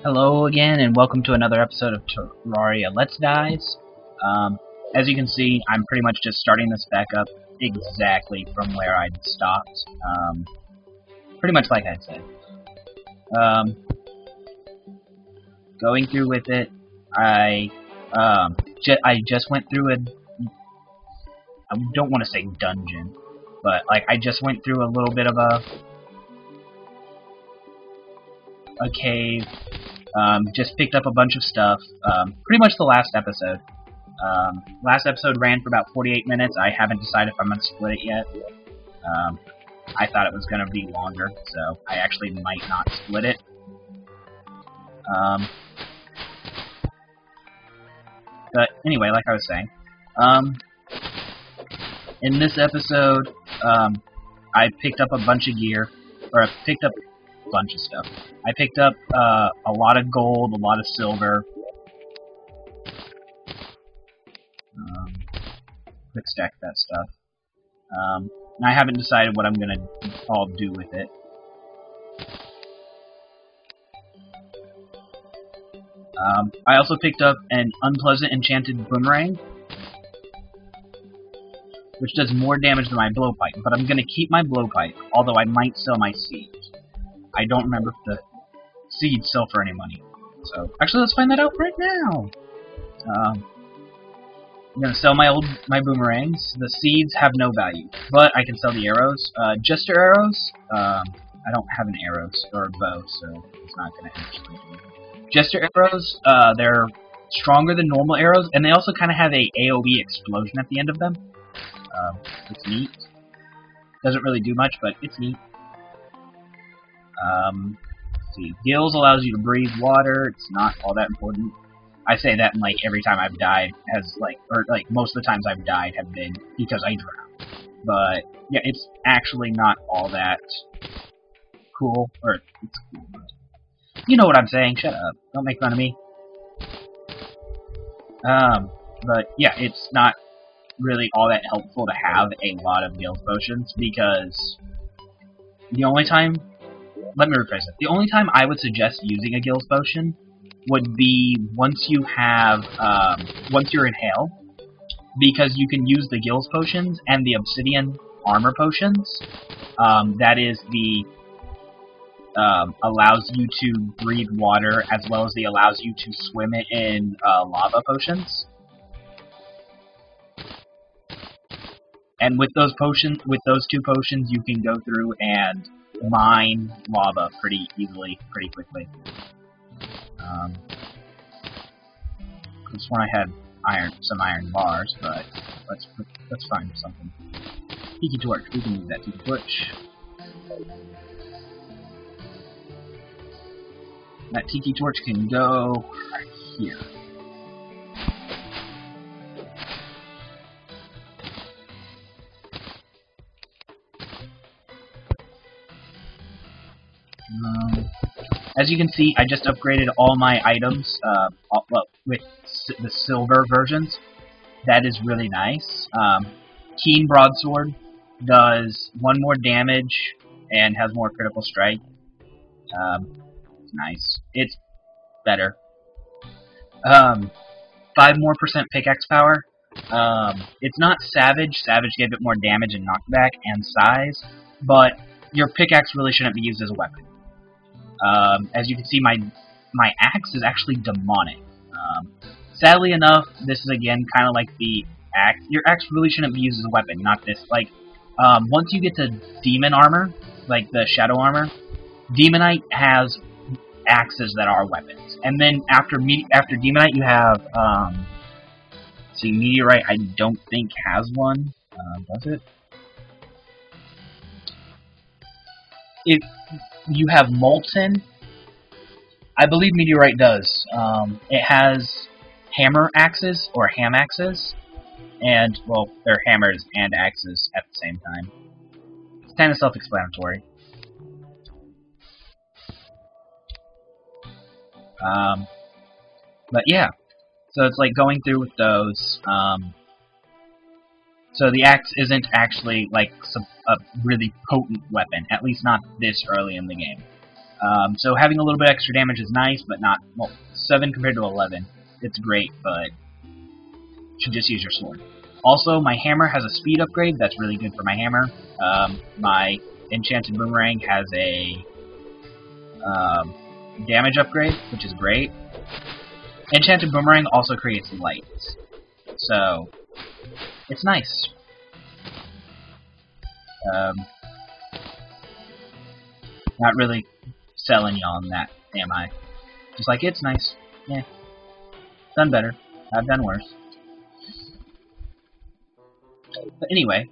Hello again, and welcome to another episode of Terraria Let's Dies. As you can see, I'm pretty much just starting this back up exactly from where I'd stopped. Pretty much like I said. Going through with it, I just went through I don't want to say dungeon, but I just went through a little bit of a cave. Just picked up a bunch of stuff. Pretty much the last episode. Last episode ran for about 48 minutes. I haven't decided if I'm going to split it yet. I thought it was going to be longer, so I actually might not split it. But anyway, like I was saying, in this episode, I picked up a bunch of gear, or I picked up a bunch of stuff. I picked up a lot of gold, a lot of silver. Quick stack that stuff. And I haven't decided what I'm gonna all do with it. I also picked up an unpleasant enchanted boomerang, which does more damage than my blowpipe, but I'm gonna keep my blowpipe, although I might sell my seeds. I don't remember if the seeds sell for any money. So, actually, let's find that out right now. I'm gonna sell my boomerangs. The seeds have no value, but I can sell the arrows. Jester arrows. I don't have an arrows or a bow, so it's not gonna actually do it. Jester arrows. They're stronger than normal arrows, and they also kind of have a AOE explosion at the end of them. It's neat. Doesn't really do much, but it's neat. Let's see. Gills allows you to breathe water. It's not all that important. I say that, and every time I've died has most of the times I've died have been because I drowned. But yeah, it's actually not all that cool. Or it's cool, but you know what I'm saying. Shut up. Don't make fun of me. But yeah, it's not really all that helpful to have a lot of guild potions because the only time. Let me rephrase it. The only time I would suggest using a guild potion would be once you're in hell, because you can use the guild potions and the obsidian armor potions. That is the allows you to breathe water as well as the allows you to swim it in lava potions. And with those two potions, you can go through and mine lava pretty easily, pretty quickly. This one I had some iron bars, but let's find something. Tiki torch. We can use that tiki torch. That tiki torch can go right here. As you can see, I just upgraded all my items with the silver versions. That is really nice. Keen Broadsword does 1 more damage and has more critical strike. It's nice. It's better. 5% more pickaxe power. It's not Savage. Savage gave it more damage and knockback and size, but your pickaxe really shouldn't be used as a weapon. As you can see, my axe is actually demonic. Sadly enough, this is again kind of like the axe. Your axe really shouldn't be used as a weapon, not this. Once you get to demon armor, like the shadow armor, Demonite has axes that are weapons. And then after Demonite, you have see, Meteorite. I don't think has one. Does it? If you have Molten, I believe Meteorite does. It has hammer axes, or ham axes, and, well, they're hammers and axes at the same time. It's kind of self-explanatory. But yeah, so it's like going through with those. So the axe isn't actually a really potent weapon, at least not this early in the game. So having a little bit extra damage is nice, but not, well, 7 compared to 11. It's great, but you should just use your sword. Also, my hammer has a speed upgrade. That's really good for my hammer. My enchanted boomerang has a damage upgrade, which is great. Enchanted boomerang also creates light, so it's nice. Not really selling you on that, am I? Just like, it's nice. Yeah. Done better. I've done worse. But anyway,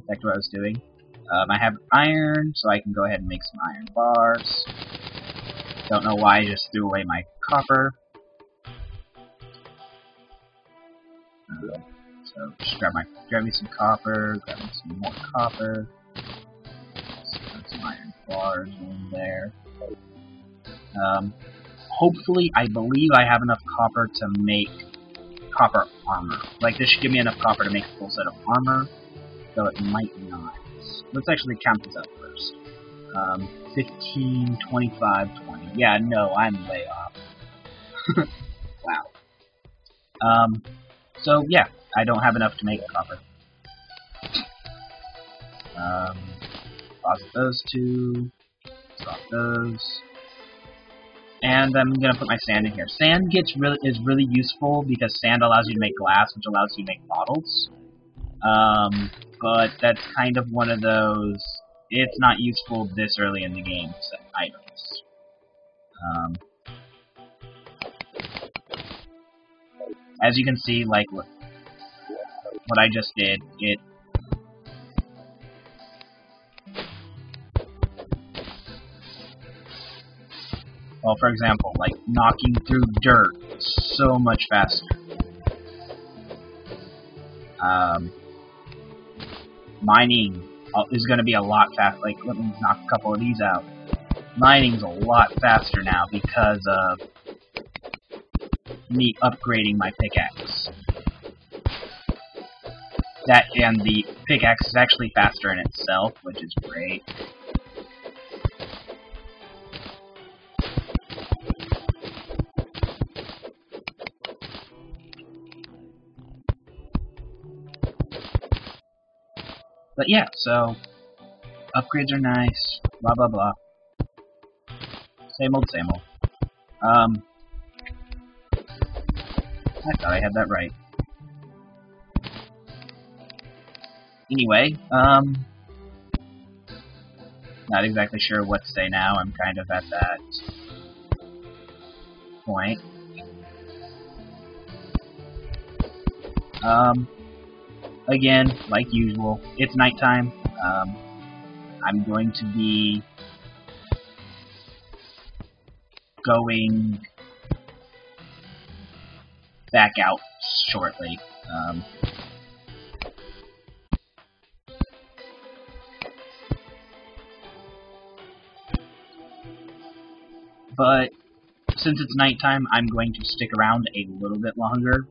back to what I was doing. I have iron, so I can go ahead and make some iron bars. Don't know why I just threw away my copper. So just grab me some copper, grab me some more copper. Put some iron bars in there. Hopefully, I believe I have enough copper to make copper armor. Like, this should give me enough copper to make a full set of armor, though it might not. Let's actually count this out first. 15, 25, 20. Yeah, no, I'm way off. Wow. So, yeah, I don't have enough to make copper. Deposit those two. Drop those. And I'm gonna put my sand in here. Sand is really useful because sand allows you to make glass, which allows you to make bottles. But that's kind of one of those, it's not useful this early in the game items. As you can see, like what I just did, well, for example, like knocking through dirt so much faster. Mining is going to be a lot faster. Like, let me knock a couple of these out. Mining's a lot faster now because of me upgrading my pickaxe. That and the pickaxe is actually faster in itself, which is great. But yeah, so upgrades are nice, blah blah blah. Same old, same old. I thought I had that right. Anyway, not exactly sure what to say now. I'm kind of at that point. Again, like usual, it's nighttime. I'm going to be going back out shortly. But since it's nighttime, I'm going to stick around a little bit longer.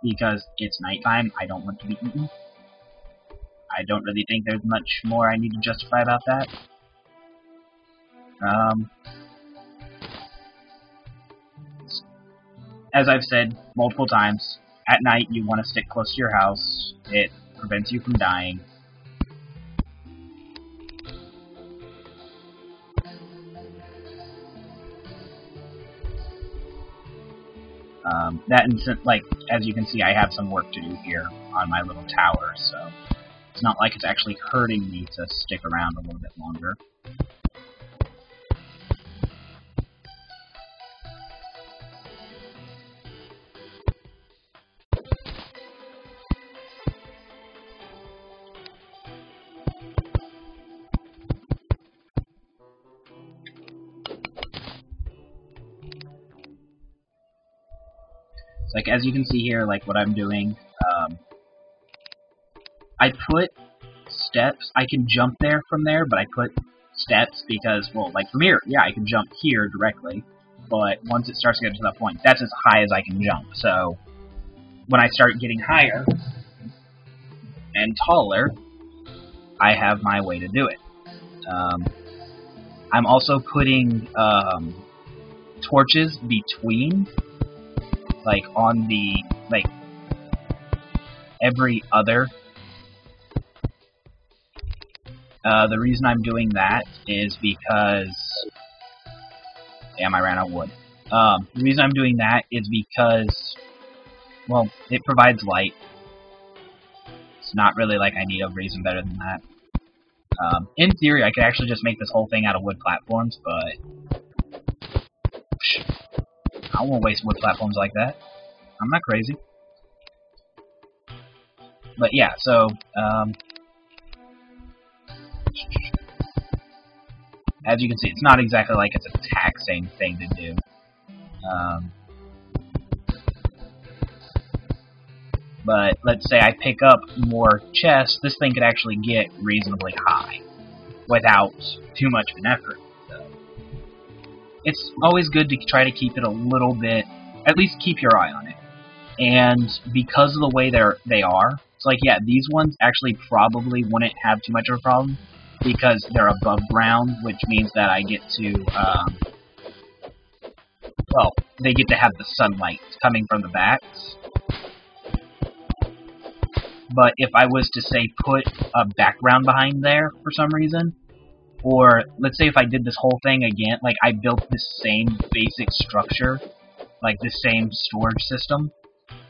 Because it's nighttime, I don't want to be eaten. I don't really think there's much more I need to justify about that. As I've said multiple times, at night you want to stick close to your house. It prevents you from dying. That instant, like, as you can see, I have some work to do here on my little tower, so it's not like it's actually hurting me to stick around a little bit longer. Like, as you can see here, like, what I'm doing, I put steps. I can jump there from there, but I put steps because, well, like, from here, yeah, I can jump here directly, but once it starts to get to that point, that's as high as I can jump. So, when I start getting higher and taller, I have my way to do it. I'm also putting torches between, like on the, like, every other. The reason I'm doing that is because, damn, I ran out of wood. The reason I'm doing that is because, well, it provides light. It's not really like I need a reason better than that. In theory, I could actually just make this whole thing out of wood platforms, but I don't want to waste wood platforms like that. I'm not crazy. But yeah, so, as you can see, it's not exactly like it's a taxing thing to do. But let's say I pick up more chests, this thing could actually get reasonably high without too much of an effort. So it's always good to try to keep it a little bit, at least keep your eye on it. And because of the way they are, it's like, yeah, these ones actually probably wouldn't have too much of a problem because they're above ground, which means that I get to, well, they get to have the sunlight coming from the backs. But if I was to, say, put a background behind there for some reason, or let's say if I did this whole thing again, like I built this same basic structure, like this same storage system,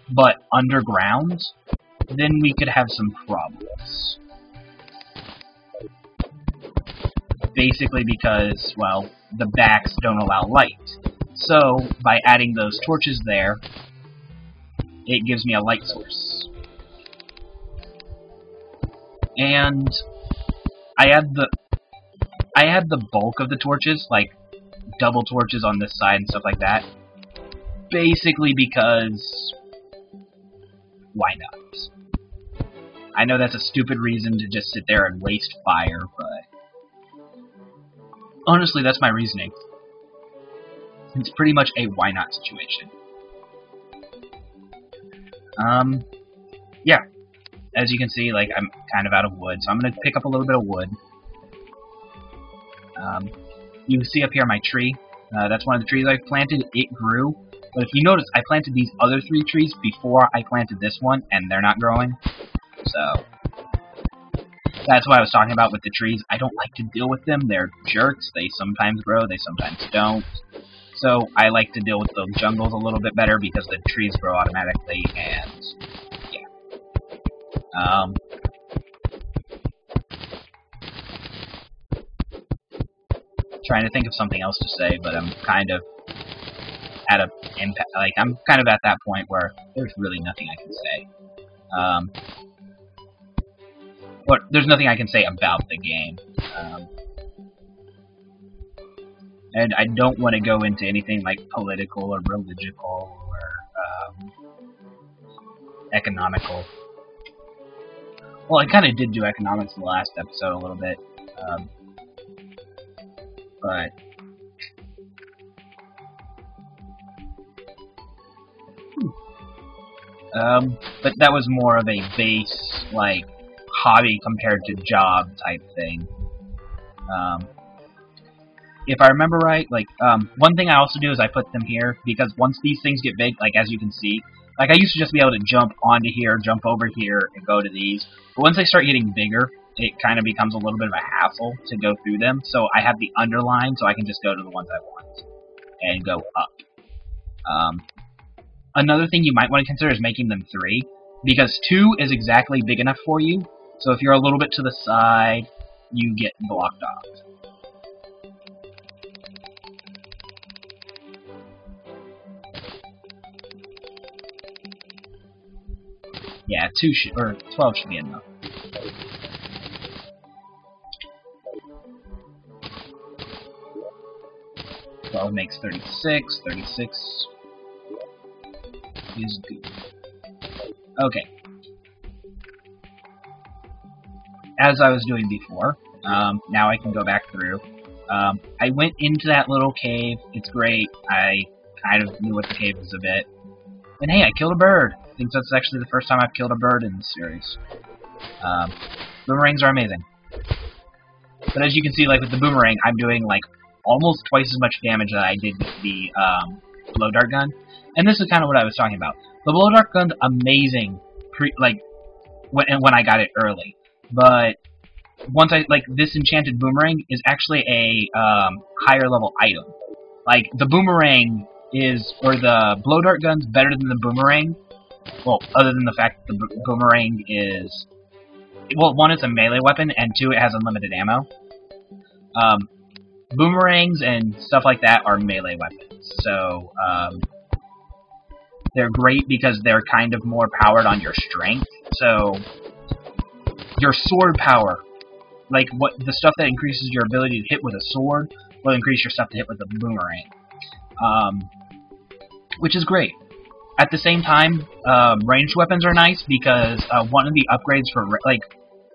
but underground, then we could have some problems. Basically because, well, the backs don't allow light. So, by adding those torches there, it gives me a light source. And I had the bulk of the torches, like double torches on this side and stuff like that, basically because why not? I know that's a stupid reason to just sit there and waste fire, but honestly, that's my reasoning. It's pretty much a why not situation. Yeah. As you can see, like, I'm kind of out of wood, so I'm going to pick up a little bit of wood. You can see up here my tree. That's one of the trees I planted. It grew. But if you notice, I planted these other 3 trees before I planted this one, and they're not growing. So, that's what I was talking about with the trees. I don't like to deal with them. They're jerks. They sometimes grow, they sometimes don't. So, I like to deal with the jungles a little bit better because the trees grow automatically, and trying to think of something else to say, but I'm kind of at I'm kind of at that point where there's really nothing I can say. But there's nothing I can say about the game. And I don't want to go into anything like political or religious or economical. Well, I kind of did do economics in the last episode a little bit, but that was more of a base, like, hobby compared to job type thing. If I remember right, like, one thing I also do is I put them here, because once these things get big, like, as you can see, like, I used to just be able to jump onto here, jump over here, and go to these. But once they start getting bigger, it kind of becomes a little bit of a hassle to go through them. So I have the underline, so I can just go to the ones I want and go up. Another thing you might want to consider is making them 3, because 2 is exactly big enough for you. So if you're a little bit to the side, you get blocked off. Yeah, 12 should be enough. Twelve makes 36. 36 is good. Okay. As I was doing before, now I can go back through. I went into that little cave. It's great. I kind of knew what the cave was a bit. And hey, I killed a bird. I think that's actually the first time I've killed a bird in this series. Boomerangs are amazing. But as you can see, like with the boomerang, I'm doing like almost twice as much damage that I did with the blow dart gun. And this is kind of what I was talking about. The blow dart gun's amazing, when I got it early. But once this enchanted boomerang is actually a higher level item. Like the boomerang or the blow dart gun's better than the boomerang. Well, other than the fact that the boomerang is, well, one, it's a melee weapon, and two, it has unlimited ammo. Boomerangs and stuff like that are melee weapons, so they're great because they're kind of more powered on your strength. So your sword power, like the stuff that increases your ability to hit with a sword, will increase your stuff to hit with a boomerang, which is great. At the same time, ranged weapons are nice because one of the upgrades for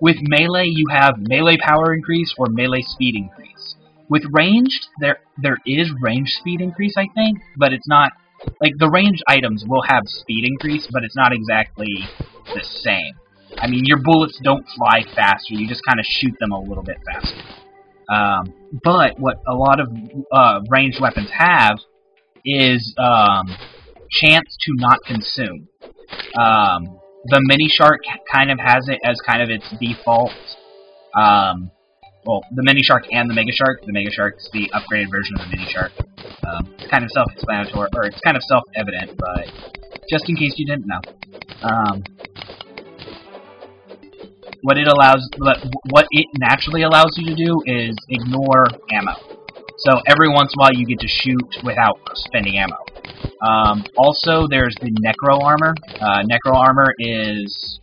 with melee, you have melee power increase or melee speed increase. With ranged, there is range speed increase, I think, but it's not like the ranged items will have speed increase, but it's not exactly the same. I mean, your bullets don't fly faster; you just kind of shoot them a little bit faster. But what a lot of ranged weapons have is chance to not consume. The mini shark kind of has it as kind of its default. Well, the mini shark and the mega shark. The mega shark's the upgraded version of the mini shark. It's kind of self-explanatory, or it's kind of self-evident, but just in case you didn't know. What it naturally allows you to do is ignore ammo. So every once in a while you get to shoot without spending ammo. Also, there's the Necro Armor. Necro Armor is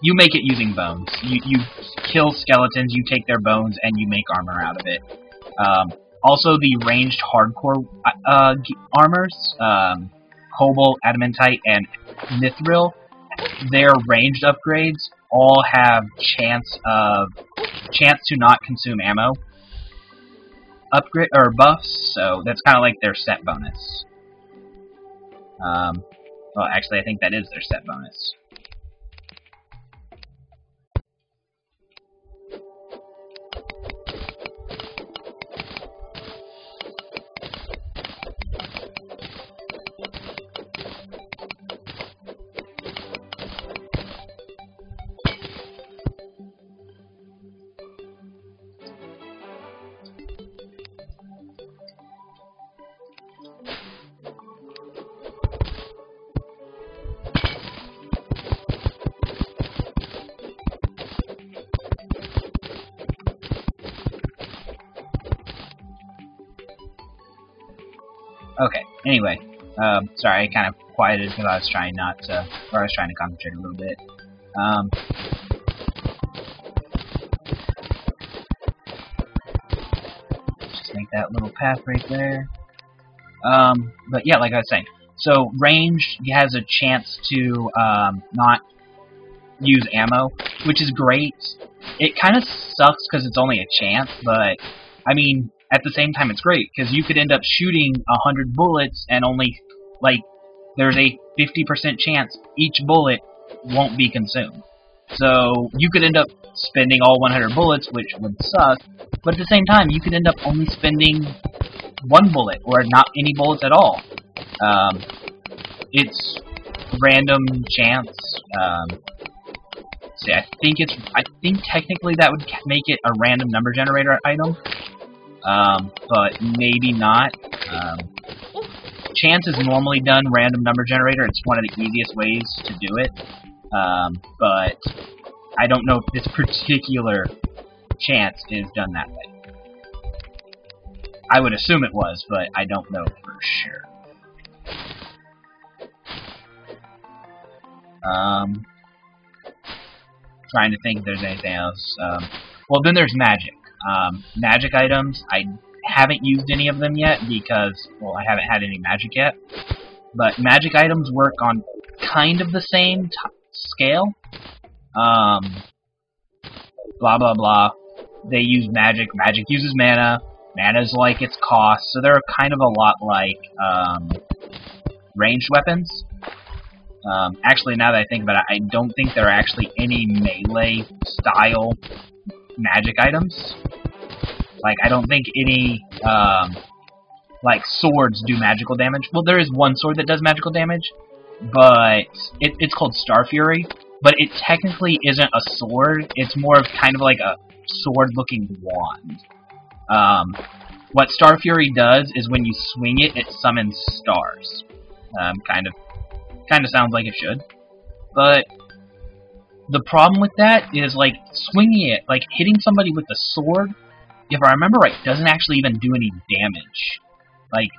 you make it using bones. You kill skeletons, you take their bones, and you make armor out of it. Also, the ranged hardcore armors, Cobalt, Adamantite, and Mithril, their ranged upgrades all have chance to not consume ammo upgrade or buffs, so that's kind of like their set bonus. Well, actually, I think that is their set bonus. Okay, anyway, sorry, I kind of quieted because I was trying to concentrate a little bit. Just make that little path right there. But yeah, like I was saying, so range has a chance to not use ammo, which is great. It kind of sucks because it's only a chance, but I mean, at the same time, it's great, because you could end up shooting 100 bullets and only, like, there's a 50% chance each bullet won't be consumed. So, you could end up spending all 100 bullets, which would suck, but at the same time, you could end up only spending one bullet, or not any bullets at all. It's random chance. See, I think technically that would make it a random number generator item. But maybe not. Chance is normally done random number generator. It's one of the easiest ways to do it. But I don't know if this particular chance is done that way. I would assume it was, but I don't know for sure. Trying to think if there's anything else. Well, then there's magic. Magic items, I haven't used any of them yet because, well, I haven't had any magic yet. But magic items work on kind of the same scale. Blah, blah, blah. They use magic. Magic uses mana. Mana's like its cost. So they're kind of a lot like ranged weapons. Actually, now that I think about it, I don't think there are actually any melee-style magic items. Like, I don't think any, like, swords do magical damage. Well, there is one sword that does magical damage, but it's called Star Fury, but it technically isn't a sword. It's more of kind of like a sword-looking wand. What Star Fury does is when you swing it, it summons stars. Kind of sounds like it should. But the problem with that is, like, swinging it, like, hitting somebody with the sword, if I remember right, doesn't actually even do any damage. Like,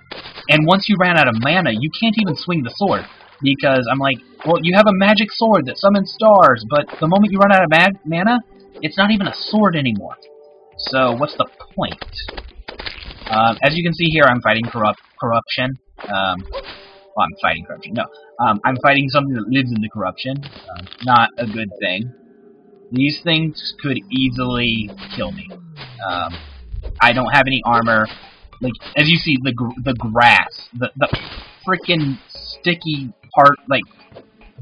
and once you ran out of mana, you can't even swing the sword. Because I'm like, well, you have a magic sword that summons stars, but the moment you run out of mana, it's not even a sword anymore. So, what's the point? As you can see here, I'm fighting corruption. Well, I'm fighting corruption. No. I'm fighting something that lives in the corruption. Not a good thing. These things could easily kill me. I don't have any armor. Like, as you see, the grass, the freaking sticky part, like,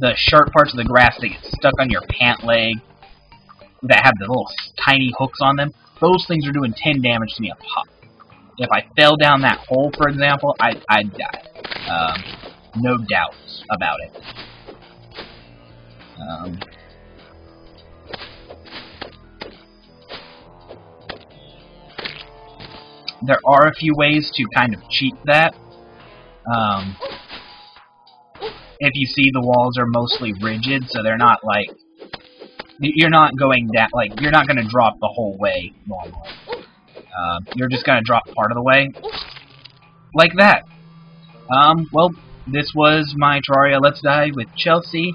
the sharp parts of the grass that get stuck on your pant leg, that have the little tiny hooks on them, those things are doing 10 damage to me a pop. If I fell down that hole, for example, I'd die. No doubt about it. There are a few ways to kind of cheat that. If you see, the walls are mostly rigid, so they're not like... You're not going down, like, you're not going to drop the whole way normally. You're just going to drop part of the way. Like that. Well, this was my Terraria Let's Die with Chelsey.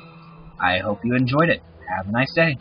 I hope you enjoyed it. Have a nice day.